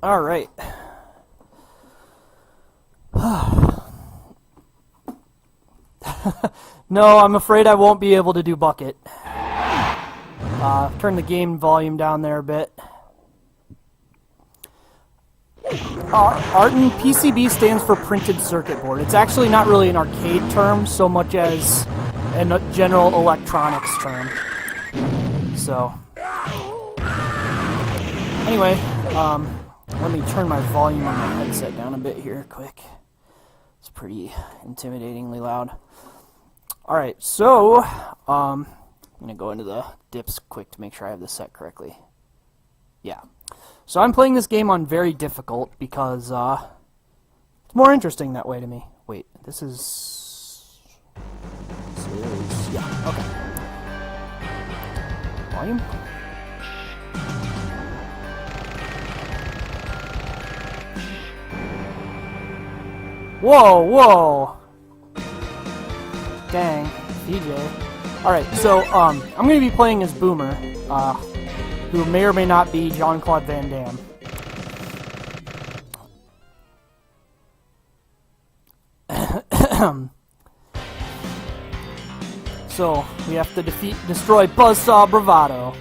Alright. No, I'm afraid I won't be able to do bucket. Turn the game volume down there a bit. Art in PCB stands for printed circuit board. It's actually not really an arcade term so much as a general electronics term. So, anyway, let me turn my volume on my headset down a bit here, quick. It's pretty intimidatingly loud. Alright, so, I'm going to go into the dips quick to make sure I have this set correctly. Yeah. So I'm playing this game on very difficult because, it's more interesting that way to me. Wait, this is... yeah, okay. Volume? Whoa, whoa! Dang, DJ. Alright, so, I'm going to be playing as Boomer, who may or may not be Jean-Claude Van Damme. So, we have to destroy Buzzsaw Bravado.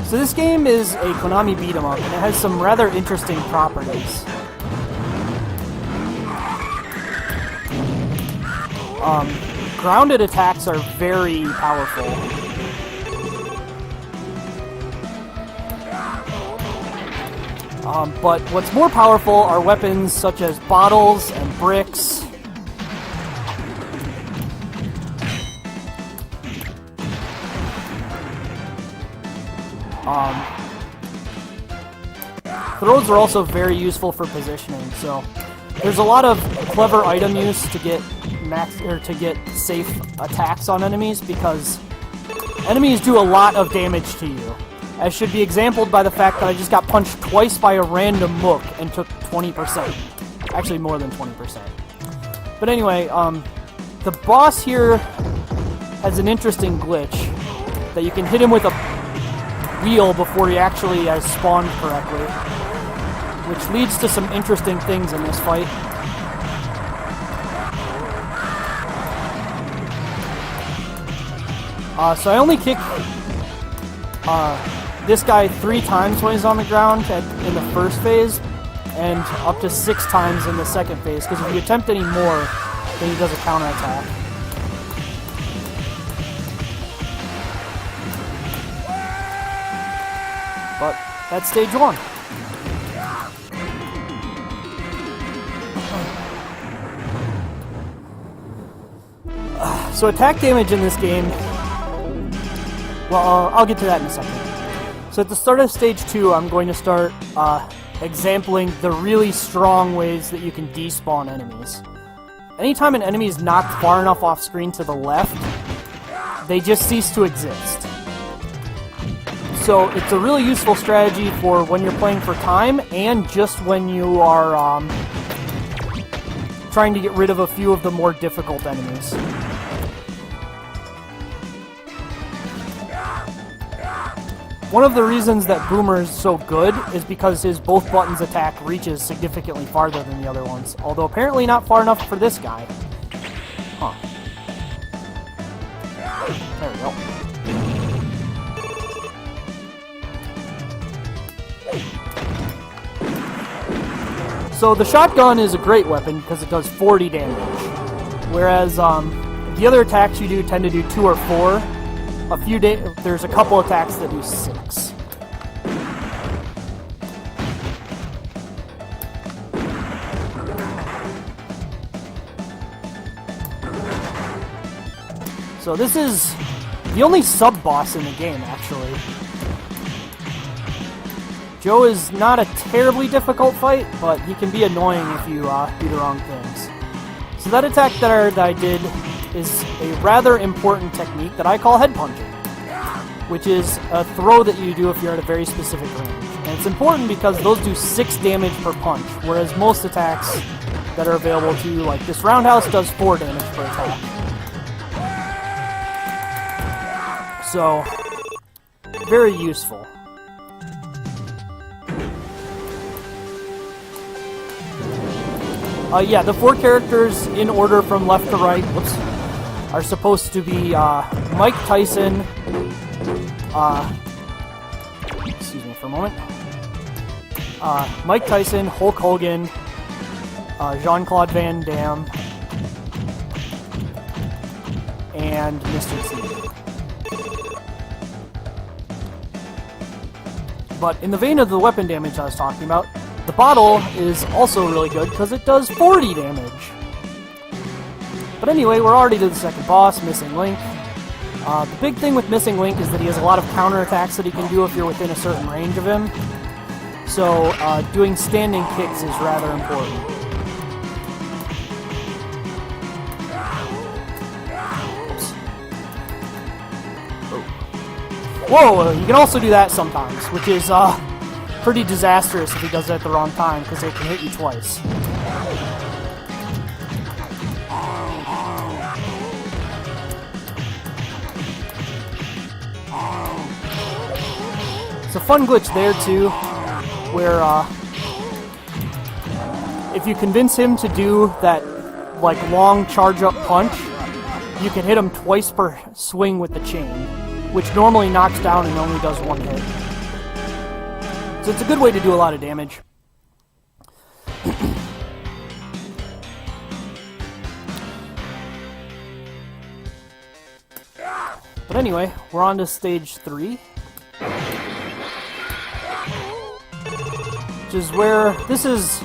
So this game is a Konami beat-em-up, and it has some rather interesting properties. Grounded attacks are very powerful. But what's more powerful are weapons such as bottles and bricks. Throws are also very useful for positioning, so there's a lot of clever item use to get safe attacks on enemies, because enemies do a lot of damage to you, as should be exampled by the fact that I just got punched twice by a random mook and took 20%. Actually, more than 20%. But anyway, the boss here has an interesting glitch that you can hit him with a wheel before he actually has spawned correctly, which leads to some interesting things in this fight. So I only kick this guy 3 times when he's on the ground in the first phase, and up to 6 times in the second phase, because if you attempt any more, then he does a counterattack. But that's stage 1. So attack damage in this game, well, I'll get to that in a second. So at the start of stage 2, I'm going to start exempling the really strong ways that you can despawn enemies. Anytime an enemy is knocked far enough off screen to the left, they just cease to exist. So it's a really useful strategy for when you're playing for time, and just when you are trying to get rid of a few of the more difficult enemies. One of the reasons that Boomer is so good is because his both buttons attack reaches significantly farther than the other ones, although apparently not far enough for this guy. Huh. There we go. So the shotgun is a great weapon because it does 40 damage, whereas the other attacks you do tend to do 2 or 4. There's a couple attacks that do 6. So this is the only sub-boss in the game, actually. Joe is not a terribly difficult fight, but he can be annoying if you do the wrong things. So that attack that I did is a rather important technique that I call head punching, which is a throw that you do if you're at a very specific range. And it's important because those do 6 damage per punch, whereas most attacks that are available to you, like this roundhouse, does 4 damage per attack. So, very useful. Yeah, the 4 characters in order from left to right, whoops, are supposed to be Mike Tyson, excuse me for a moment, Mike Tyson, Hulk Hogan, Jean-Claude Van Damme, and Mr. T. But in the vein of the weapon damage I was talking about, the bottle is also really good because it does 40 damage. But anyway, we're already to the second boss, Missing Link. The big thing with Missing Link is that he has a lot of counterattacks that he can do if you're within a certain range of him. So doing standing kicks is rather important. Whoa, you can also do that sometimes, which is pretty disastrous if he does it at the wrong time, because it can hit you twice. It's a fun glitch there, too, where if you convince him to do that like long charge-up punch, you can hit him twice per swing with the chain, which normally knocks down and only does 1 hit. So it's a good way to do a lot of damage. But anyway, we're on to stage 3. Which is where, this is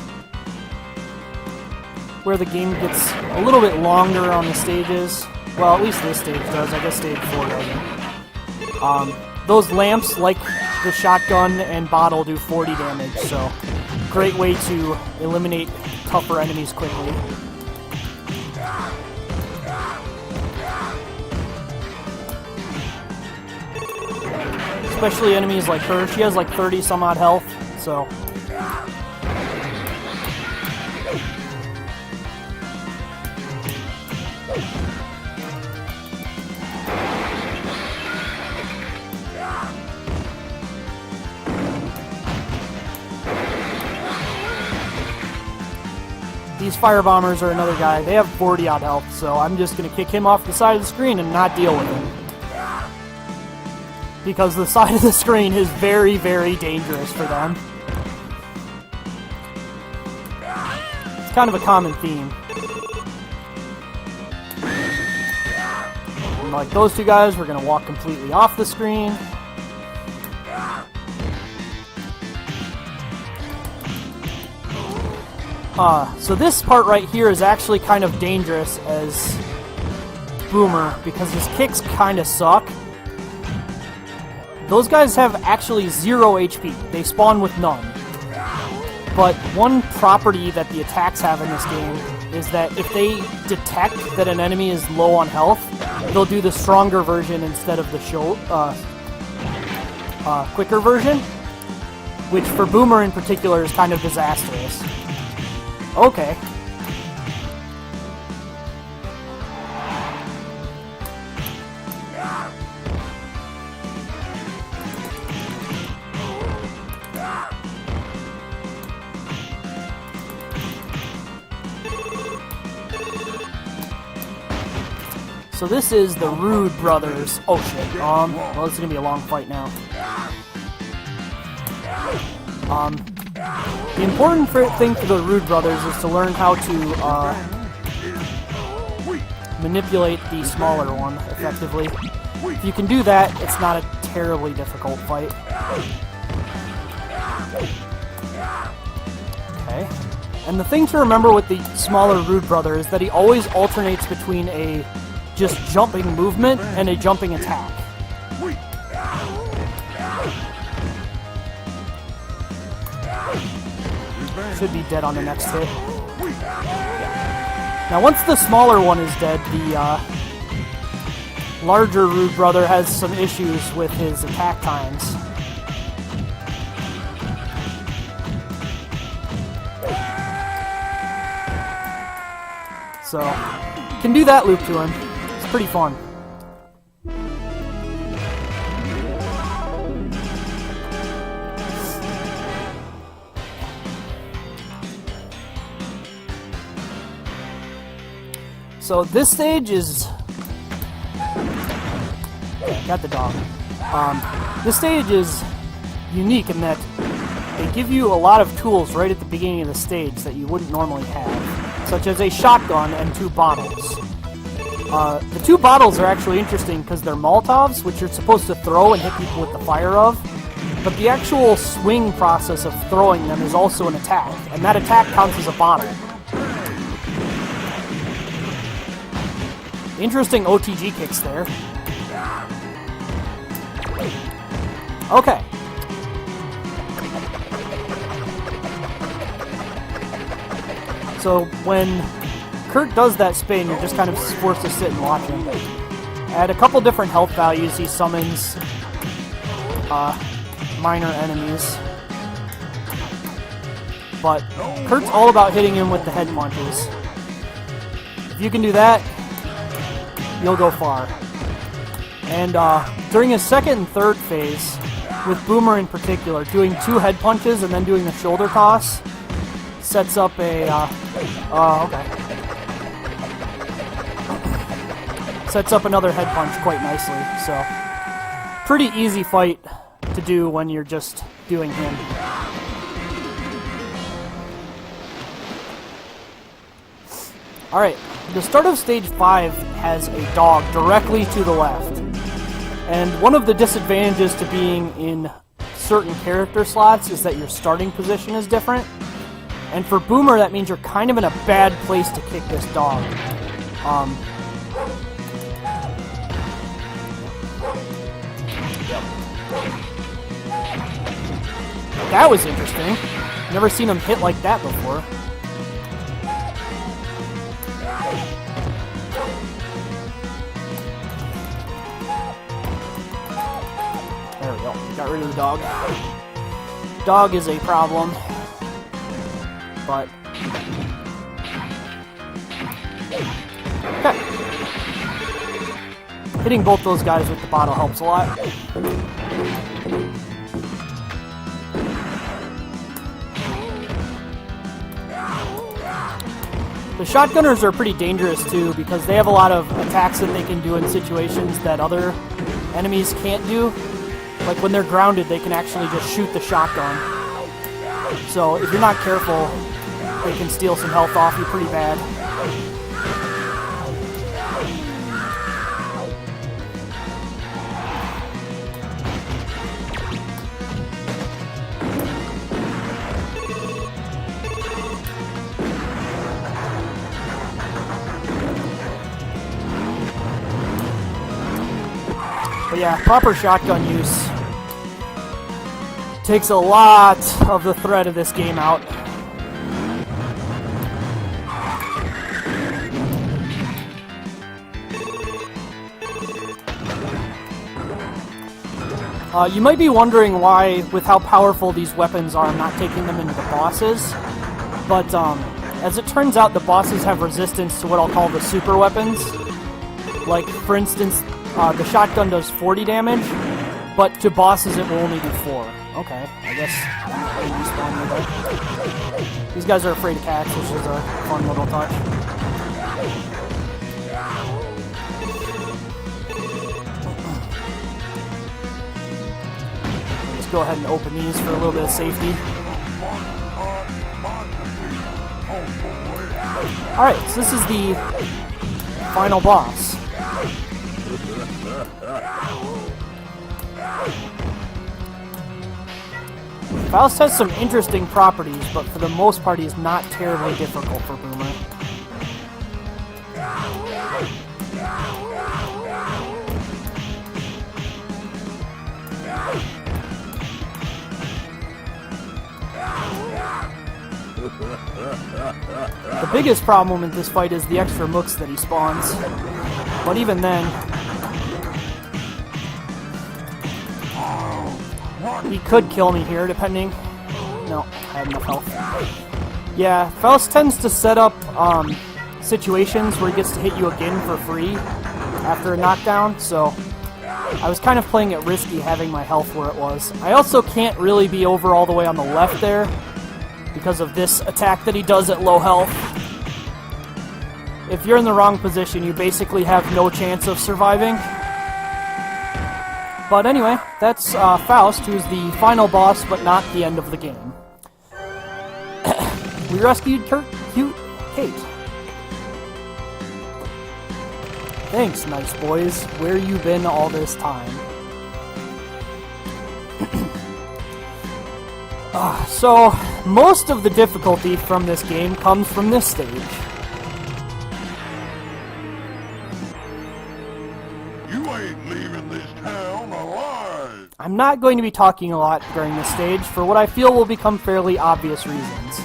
where the game gets a little bit longer on the stages. Well, at least this stage does. I guess stage 4 doesn't. Those lamps, like the shotgun and bottle, do 40 damage, so great way to eliminate tougher enemies quickly. Especially enemies like her. She has like 30 some odd health, so... These firebombers are another guy. They have 40 odd health, so I'm just going to kick him off the side of the screen and not deal with him. Because the side of the screen is very, very dangerous for them. It's kind of a common theme. And like those 2 guys, we're going to walk completely off the screen. So this part right here is actually kind of dangerous as Boomer, because his kicks kind of suck. Those guys have actually 0 HP. They spawn with none. But one property that the attacks have in this game is that if they detect that an enemy is low on health, they'll do the stronger version instead of the quicker version, which for Boomer in particular is kind of disastrous. Okay. So this is the Rude Brothers. Oh shit. Well, it's gonna be a long fight now. The important thing for the Rude Brothers is to learn how to manipulate the smaller one effectively. If you can do that, it's not a terribly difficult fight. Okay. And the thing to remember with the smaller Rude Brother is that he always alternates between a just jumping movement and a jumping attack. Should be dead on the next hit. Yeah. Now once the smaller one is dead, the larger Rude Brother has some issues with his attack times. So, can do that loop to him. It's pretty fun. So this stage is... Got the dog. This stage is unique in that they give you a lot of tools right at the beginning of the stage that you wouldn't normally have, such as a shotgun and 2 bottles. The 2 bottles are actually interesting because they're Molotovs, which you're supposed to throw and hit people with the fire of, but the actual swing process of throwing them is also an attack, and that attack counts as a bottle. Interesting OTG kicks there. Okay. So when Kurt does that spin, you're just kind of forced to sit and watch him. At a couple different health values, he summons minor enemies. But Kurt's all about hitting him with the head punches. If you can do that, you'll go far. And during his second and third phase, with Boomer in particular, doing 2 head punches and then doing the shoulder toss sets up a... okay. Sets up another head punch quite nicely, so... Pretty easy fight to do when you're just doing him. Alright, the start of stage 5 has a dog directly to the left. And one of the disadvantages to being in certain character slots is that your starting position is different. And for Boomer, that means you're kind of in a bad place to kick this dog. That was interesting. Never seen him hit like that before. There we go. Got rid of the dog. Dog is a problem. But... okay. Hitting both those guys with the bottle helps a lot. The shotgunners are pretty dangerous too because they have a lot of attacks that they can do in situations that other enemies can't do. Like when they're grounded, they can actually just shoot the shotgun. So if you're not careful, they can steal some health off you pretty bad. But yeah, proper shotgun use takes a lot of the thread of this game out. You might be wondering why, with how powerful these weapons are, I'm not taking them into the bosses. But as it turns out, the bosses have resistance to what I'll call the super weapons. Like, for instance, the shotgun does 40 damage, but to bosses it will only do 4. Okay, I guess these guys are afraid of cats, which is a fun little touch. Let's go ahead and open these for a little bit of safety. Alright, so this is the final boss. Faust has some interesting properties, but for the most part he's not terribly difficult for Boomer. The biggest problem with this fight is the extra mooks that he spawns. But even then, he could kill me here, depending. No, I had enough health. Yeah, Faust tends to set up situations where he gets to hit you again for free after a knockdown, so I was kind of playing it risky having my health where it was. I also can't really be over all the way on the left there because of this attack that he does at low health. if you're in the wrong position, you basically have no chance of surviving. But anyway, that's Faust, who's the final boss, but not the end of the game. We rescued cute Kate. Thanks, nice boys. Where you been all this time? So, most of the difficulty from this game comes from this stage. You ain't leaving this town alive! I'm not going to be talking a lot during this stage for what I feel will become fairly obvious reasons.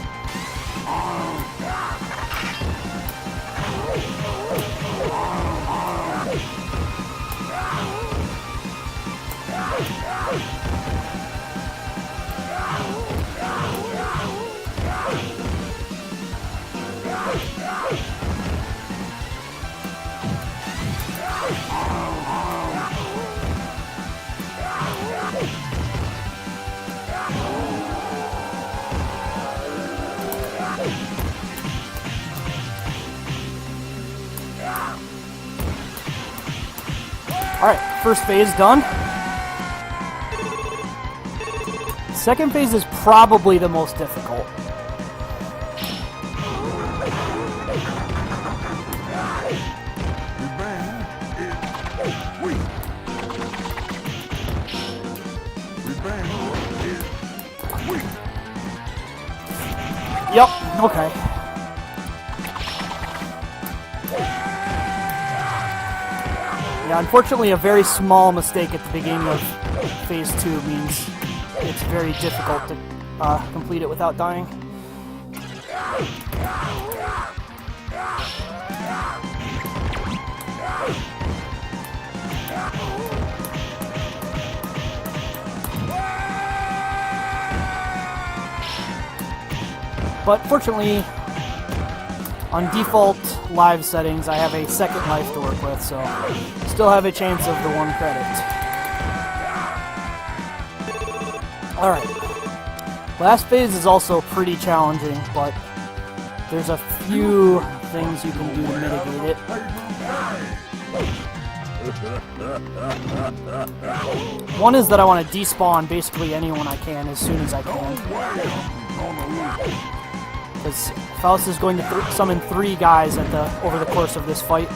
Alright, first phase done. Second phase is probably the most difficult. Yep, okay. Yeah, unfortunately a very small mistake at the beginning of Phase 2 means it's very difficult to complete it without dying. But fortunately, on default live settings, I have a second life to work with, so still have a chance of the 1 credit. Alright. Last phase is also pretty challenging, but there's a few things you can do to mitigate it. One is that I want to despawn basically anyone I can as soon as I can. Because Faust is going to summon 3 guys over the course of this fight.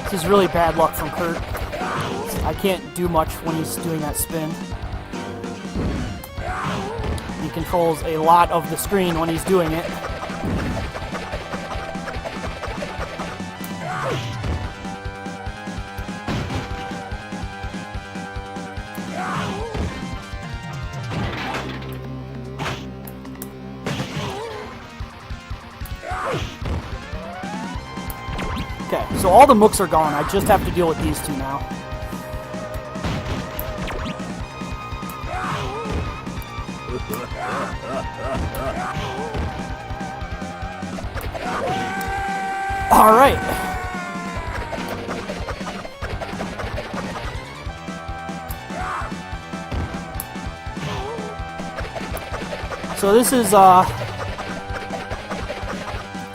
This is really bad luck from Kurt. I can't do much when he's doing that spin. He controls a lot of the screen when he's doing it. Okay, so all the mooks are gone. I just have to deal with these 2 now. Alright. So this is,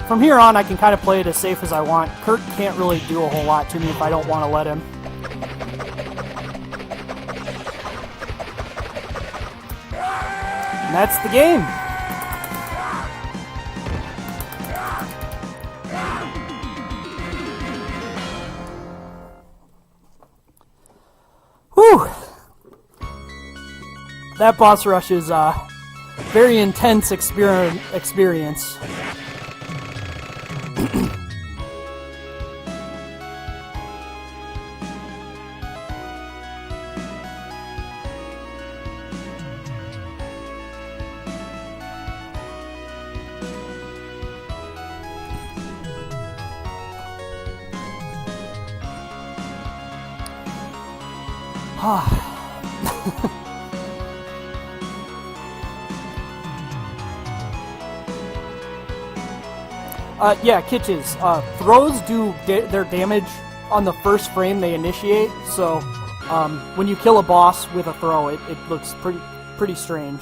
from here on, I can kind of play it as safe as I want. Kurt can't really do a whole lot to me if I don't want to let him. And that's the game. Whew! That boss rush is a very intense experience. Yeah, Kitches. Throws do their damage on the first frame they initiate, so when you kill a boss with a throw, it looks pretty strange.